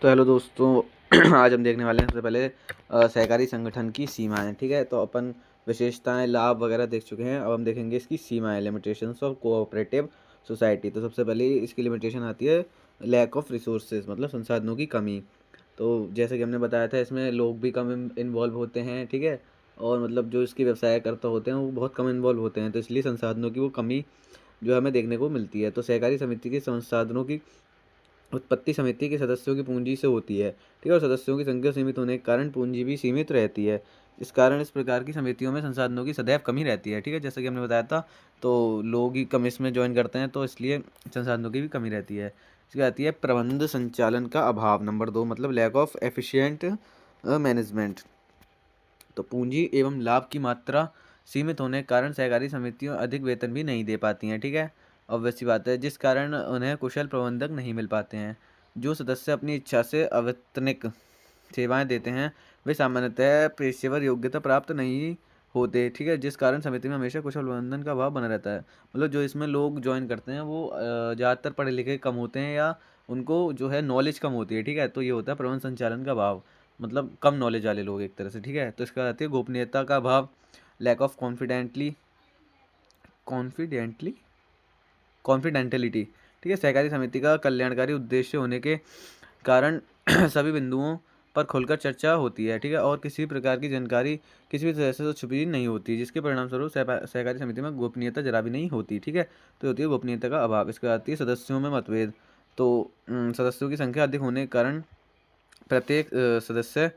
तो हेलो दोस्तों आज हम देखने वाले हैं सबसे पहले सहकारी संगठन की सीमाएं। ठीक है, तो अपन विशेषताएं लाभ वगैरह देख चुके हैं। अब हम देखेंगे इसकी सीमाएं, लिमिटेशंस ऑफ कोऑपरेटिव सोसाइटी। तो सबसे पहले इसकी लिमिटेशन आती है लैक ऑफ रिसोर्सेज, मतलब संसाधनों की कमी। तो जैसे कि हमने बताया था, इसमें लोग भी कम इन्वॉल्व होते हैं। ठीक है, और मतलब जो इसके व्यवसाय करता होते हैं वो बहुत कम इन्वॉल्व होते हैं, तो इसलिए संसाधनों की वो कमी जो हमें देखने को मिलती है। तो सहकारी समिति के संसाधनों की उत्पत्ति समिति के सदस्यों की पूंजी से होती है। ठीक है, और सदस्यों की संख्या सीमित होने के कारण पूंजी भी सीमित रहती है। इस कारण इस प्रकार की समितियों में संसाधनों की सदैव कमी रहती है। ठीक है, जैसे कि हमने बताया था, तो लोग ही कम इसमें ज्वाइन करते हैं, तो इसलिए संसाधनों की भी कमी रहती है। इसके आती है प्रबंध संचालन का अभाव, नंबर 2, मतलब लैक ऑफ एफिशिएंट मैनेजमेंट। तो पूंजी एवं लाभ की मात्रा सीमित होने के कारण सहकारी समितियों अधिक वेतन भी नहीं दे पाती हैं। ठीक है, ऑब्वियस सी बात है, जिस कारण उन्हें कुशल प्रबंधक नहीं मिल पाते हैं। जो सदस्य अपनी इच्छा से अवैतनिक सेवाएं देते हैं वे सामान्यतः पेशेवर योग्यता प्राप्त नहीं होते। ठीक है, जिस कारण समिति में हमेशा कुशल प्रबंधन का अभाव बना रहता है। मतलब जो इसमें लोग ज्वाइन करते हैं वो ज़्यादातर पढ़े लिखे कम होते हैं, या उनको जो है नॉलेज कम होती है। ठीक है, तो ये होता है प्रबंध संचालन का अभाव, मतलब कम नॉलेज वाले लोग एक तरह से। ठीक है, तो इसका आती है गोपनीयता का अभाव, लैक ऑफ कॉन्फिडेंटली कॉन्फिडेंटलिटी। ठीक है, सहकारी समिति का कल्याणकारी उद्देश्य होने के कारण सभी बिंदुओं पर खुलकर चर्चा होती है। ठीक है, और किसी प्रकार की जानकारी किसी भी तरह से छुपी नहीं होती, जिसके परिणाम स्वरूप सहकारी समिति में गोपनीयता जरा भी नहीं होती। ठीक है, तो होती है गोपनीयता का अभाव। इसके बाद आती है सदस्यों में मतभेद। तो सदस्यों की संख्या अधिक होने के कारण प्रत्येक सदस्य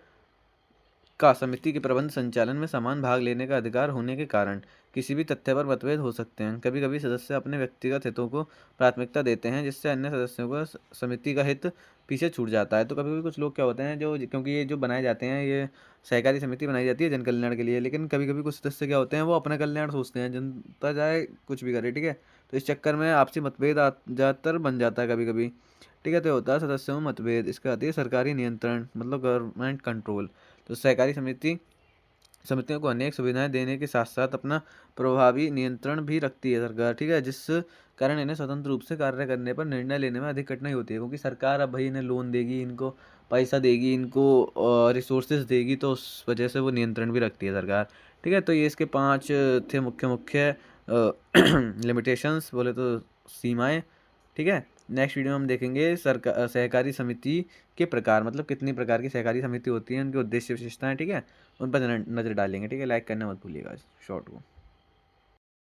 का समिति के प्रबंध संचालन में समान भाग लेने का अधिकार होने के कारण किसी भी तथ्य पर मतभेद हो सकते हैं। कभी कभी सदस्य अपने व्यक्तिगत हितों को प्राथमिकता देते हैं, जिससे अन्य सदस्यों को समिति का हित पीछे छूट जाता है। तो कभी कभी कुछ लोग क्या होते हैं, जो क्योंकि ये जो बनाए जाते हैं, ये सहकारी समिति बनाई जाती है जन कल्याण के लिए, लेकिन कभी कभी कुछ सदस्य क्या होते हैं, वो अपना कल्याण सोचते हैं, जनता चाहे कुछ भी करे। ठीक है, तो इस चक्कर में आपसी मतभेद ज़्यादातर बन जाता है कभी कभी। ठीक है, तो होता है सदस्यों में मतभेद। इसका आती है सरकारी नियंत्रण, मतलब गवर्नमेंट कंट्रोल। तो सहकारी समितियों को अनेक सुविधाएं देने के साथ साथ अपना प्रभावी नियंत्रण भी रखती है सरकार। ठीक है, जिस कारण इन्हें स्वतंत्र रूप से कार्य करने पर निर्णय लेने में अधिक कठिनाई होती है, क्योंकि सरकार अब भाई इन्हें लोन देगी, इनको पैसा देगी, इनको रिसोर्सेज देगी, तो उस वजह से वो नियंत्रण भी रखती है सरकार। ठीक है, तो ये इसके 5 थे मुख्य मुख्य लिमिटेशंस बोले तो, सीमाएं। ठीक है, नेक्स्ट वीडियो में हम देखेंगे सहकारी समिति के प्रकार, मतलब कितनी प्रकार की सहकारी समिति होती है, उनके उद्देश्य विशेषताएं। ठीक है, उन पर नज़र डालेंगे। ठीक है, लाइक करना मत भूलिएगा शॉर्ट को।